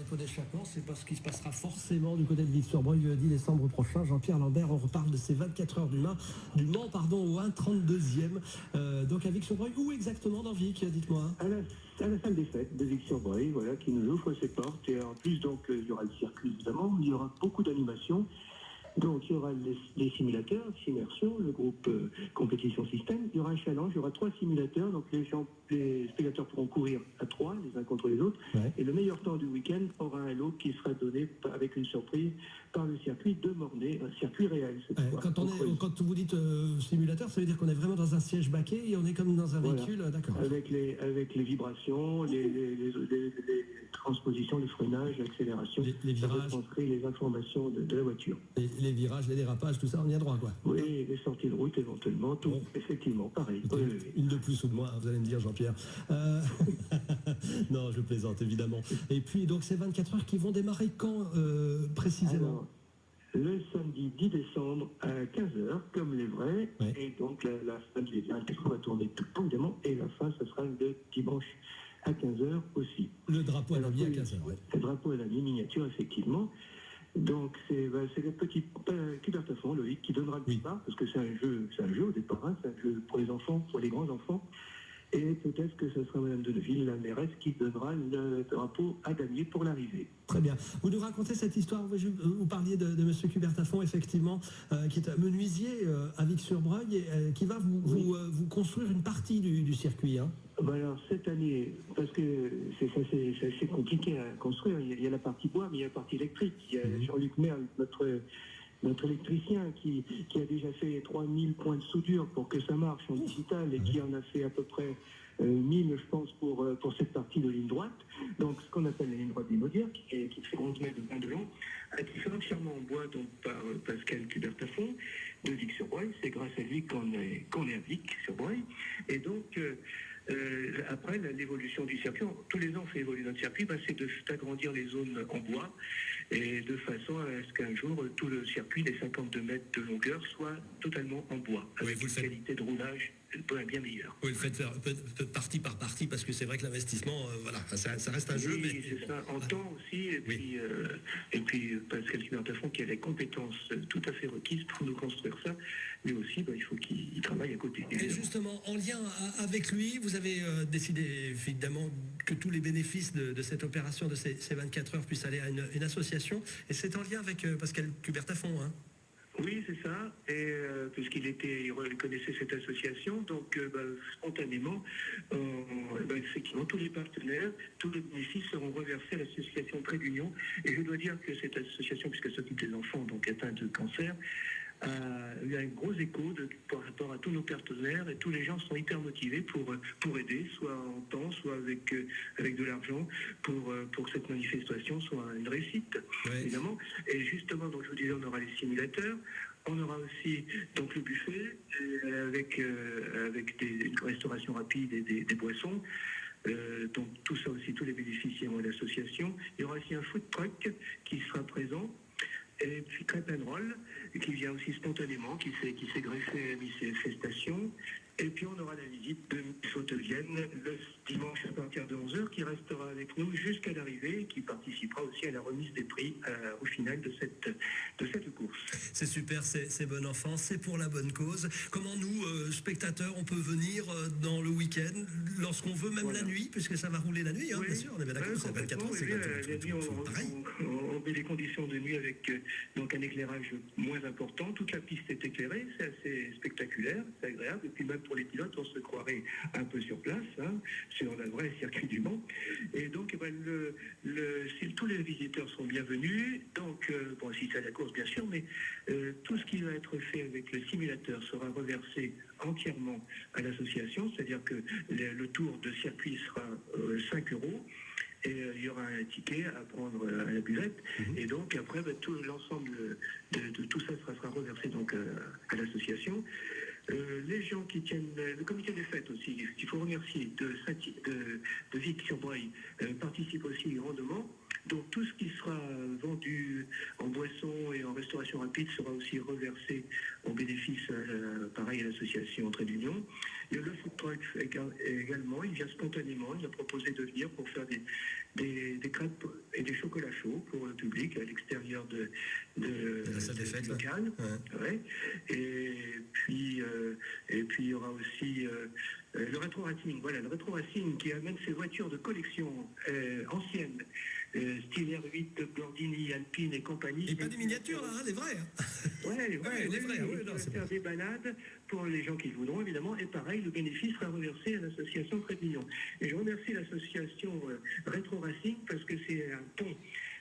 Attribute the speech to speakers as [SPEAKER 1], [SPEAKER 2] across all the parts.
[SPEAKER 1] drapeau d'échappement, c'est pas ce qui se passera forcément du côté de Vic-sur-Breuil le 10 décembre prochain. Jean-Pierre Lambert, on reparle de ces 24 heures du Mans, au 1,32e. Donc à Vic-sur-Breuil, où exactement dans Vic, dites-moi?
[SPEAKER 2] À la salle des fêtes de Vic-sur-Breuil, voilà, qui nous ouvre ses portes. Et en plus, donc, il y aura le circuit, évidemment, il y aura beaucoup d'animations. Donc, il y aura les simulateurs, Simmersion, le groupe Compétition Système. Il y aura un challenge, il y aura 3 simulateurs. Donc, les spectateurs pourront courir à 3, les uns contre les autres.
[SPEAKER 1] Ouais.
[SPEAKER 2] Et le meilleur temps du week-end aura un lot qui sera donné avec une surprise par le circuit de Mornay, un circuit réel. Cette fois,
[SPEAKER 1] Quand vous dites simulateur, ça veut dire qu'on est vraiment dans un siège baquet et on est comme dans un véhicule, d'accord.
[SPEAKER 2] Avec les vibrations, les transpositions, le freinage, l'accélération,
[SPEAKER 1] les virages,
[SPEAKER 2] les informations de la voiture.
[SPEAKER 1] Les virages, les dérapages, tout ça, on y a droit, quoi.
[SPEAKER 2] Oui, les sorties de route éventuellement, tout, effectivement, pareil.
[SPEAKER 1] Une de plus ou de moins, vous allez me dire, Jean-Pierre. Non, je plaisante, évidemment. Et puis, donc, ces 24 heures qui vont démarrer quand, précisément?
[SPEAKER 2] Alors, le samedi 10 décembre à 15h, comme les vrais,
[SPEAKER 1] ouais.
[SPEAKER 2] Et donc la fin des 24 heures va tourner tout le temps, évidemment, et la fin, ce sera le dimanche à 15h aussi.
[SPEAKER 1] Le drapeau à la vie à 15h, oui.
[SPEAKER 2] Le drapeau à la vie miniature, effectivement. Donc c'est le petit Cubertafon, Loïc, qui donnera le départ, parce que c'est un jeu au départ, hein, c'est un jeu pour les enfants, pour les grands enfants. Et peut-être que ce sera Madame de Neuville, la mairesse, qui donnera le drapeau à Damier pour l'arrivée.
[SPEAKER 1] Très bien. Vous nous racontez cette histoire, vous parliez de M. Cubertafon, effectivement, qui est un menuisier à Vic-sur-Breuil, et qui va vous construire une partie du circuit. Hein.
[SPEAKER 2] Ben alors, cette année, parce que c'est assez compliqué à construire, il y a la partie bois, mais il y a la partie électrique. Il y a Jean-Luc Merle, notre électricien, qui a déjà fait 3000 points de soudure pour que ça marche en digital et qui en a fait à peu près 1000, je pense, pour cette partie de ligne droite. Donc, ce qu'on appelle la ligne droite d'Imaudière, qui fait 11 mètres de long, qui fait entièrement en bois, donc par Pascal Cubertafon, de Vic-sur-Breuil. C'est grâce à lui qu'on est à Vic-sur-Breuil. Et donc, après l'évolution du circuit, tous les ans on fait évoluer notre circuit, c'est d'agrandir les zones en bois et de façon à ce qu'un jour tout le circuit des 52 mètres de longueur soit totalement en bois, avec une qualité de roulage bien meilleure.
[SPEAKER 1] Oui, le fait de faire partie par partie, parce que c'est vrai que l'investissement, ça reste un jeu.
[SPEAKER 2] Oui, mais c'est ça, en temps aussi, et puis Pascal Cubertafon qui a les compétences tout à fait requises pour nous construire ça, mais aussi il faut qu'il travaille à côté.
[SPEAKER 1] Et justement, en lien avec lui, vous avez décidé évidemment que tous les bénéfices de cette opération, de ces 24 heures, puissent aller à une association, et c'est en lien avec Pascal Cubertafon, hein.
[SPEAKER 2] Oui, c'est ça, et puisqu'il connaissait cette association, donc spontanément, effectivement, tous les partenaires, tous les bénéfices seront reversés à l'association Trait d'Union, et je dois dire que cette association, puisqu'elle s'occupe des enfants donc atteints de cancer, a eu un gros écho par rapport à tous nos partenaires, et tous les gens sont hyper motivés pour aider, soit en temps, soit avec de l'argent, pour que cette manifestation soit une réussite, évidemment. Et justement, donc je vous disais, on aura les simulateurs, on aura aussi donc le buffet avec une restauration rapide et des boissons. Donc tout ça aussi, tous les bénéficiaires de l'association. Il y aura aussi un food truck qui sera présent. Et puis Crêpe and Roll, qui vient aussi spontanément, qui s'est greffé à manifestation. Et puis on aura la visite de Miss Haute-Vienne le dimanche à partir de 11h, qui restera avec nous jusqu'à l'arrivée et qui participera aussi à la remise des prix au final de cette course.
[SPEAKER 1] C'est super, c'est bon enfant, c'est pour la bonne cause. Comment nous, spectateurs, on peut venir dans le week-end, lorsqu'on veut, même la nuit, puisque ça va rouler la nuit, hein, bien sûr, on est bien d'accord, c'est 24 heures, c'est
[SPEAKER 2] la nuit, on met les conditions de nuit avec donc un éclairage moins important. Toute la piste est éclairée, c'est assez spectaculaire, c'est agréable, et puis même pour les pilotes, on se croirait un peu sur place, hein, sur le vrai circuit du Mans. Et donc, tous les visiteurs sont bienvenus. Donc, si c'est à la course, bien sûr, mais tout ce qui va être fait avec le simulateur sera reversé entièrement à l'association, c'est-à-dire que le tour de circuit sera 5 €. Et il y aura un ticket à prendre à la buvette. Et donc, après, tout l'ensemble de tout ça sera reversé donc, à l'association. Les gens qui tiennent le comité des fêtes aussi, qu'il faut remercier de Vic-sur-Breuil, participent aussi grandement. Donc tout ce qui sera vendu en boisson et en restauration rapide sera aussi reversé en bénéfice, pareil, à l'association Trait d'Union. Il y a le food truck également, il vient spontanément, il a proposé de venir pour faire des crêpes et des chocolats chauds pour le public à l'extérieur de
[SPEAKER 1] la salle des fêtes,
[SPEAKER 2] du local.
[SPEAKER 1] Ouais.
[SPEAKER 2] Ouais. Et puis il y aura aussi le rétro racing. Voilà, le rétro racing qui amène ses voitures de collection anciennes, style R8, Gordini, Alpine et compagnie.
[SPEAKER 1] Et pas des miniatures, là, hein, les vrais.
[SPEAKER 2] Ouais,
[SPEAKER 1] les vrais.
[SPEAKER 2] Oui, on va faire des balades pour les gens qui le voudront, évidemment. Et pareil, le bénéfice sera reversé à l'association Trait d'Union. Et je remercie l'association Rétro Racing parce que c'est un pont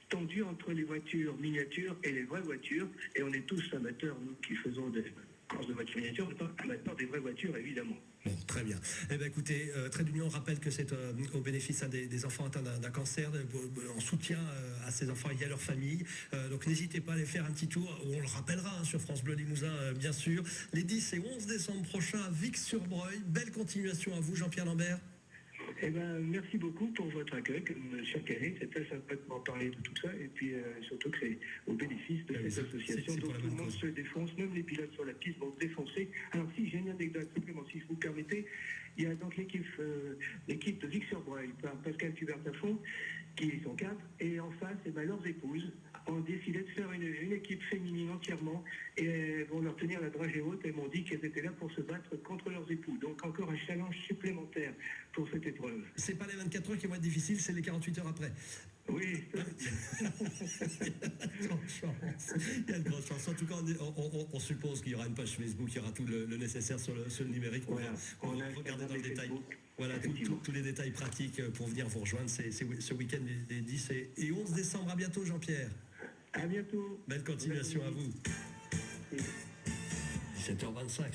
[SPEAKER 2] tendu entre les voitures miniatures et les vraies voitures. Et on est tous amateurs, nous qui faisons des courses de voitures miniatures, amateurs des vraies voitures, évidemment.
[SPEAKER 1] Bon, très bien. Eh bien, écoutez, Trait d'Union rappelle que c'est au bénéfice des enfants atteints d'un cancer, en soutien à ces enfants et à leurs familles. Donc, n'hésitez pas à aller faire un petit tour. On le rappellera sur France Bleu Limousin, bien sûr. Les 10 et 11 décembre prochains à Vic-sur-Breuil. Belle continuation à vous, Jean-Pierre Lambert.
[SPEAKER 2] Eh ben, merci beaucoup pour votre accueil, comme chaque année. C'est très sympa de m'en parler de tout ça. Et puis, surtout que c'est au bénéfice de cette association. Donc, tout le monde se défonce, même les pilotes sur la piste vont se défoncer. Alors, si j'ai une anecdote supplémentaire, si vous me permettez, il y a donc l'équipe de Vic-sur-Breuil, par Pascal Tubertafond, qui sont 4, et en face, eh ben, leurs épouses ont décidé de faire une équipe féminine entièrement et vont leur tenir la dragée haute et m'ont dit qu'elles étaient là pour se battre contre leurs époux. Donc encore un challenge supplémentaire pour cette épreuve.
[SPEAKER 1] C'est pas les 24 heures qui vont être difficiles, c'est les 48 heures après.
[SPEAKER 2] Oui.
[SPEAKER 1] Il y a de grandes chances. En tout cas, on suppose qu'il y aura une page Facebook, il y aura tout le nécessaire sur le numérique.
[SPEAKER 2] Voilà.
[SPEAKER 1] On va regarder dans le détail. Voilà, tous les détails pratiques pour venir vous rejoindre ce week-end des 10 et 11 décembre. À bientôt, Jean-Pierre.
[SPEAKER 2] À bientôt.
[SPEAKER 1] Belle continuation à vous. 17h25.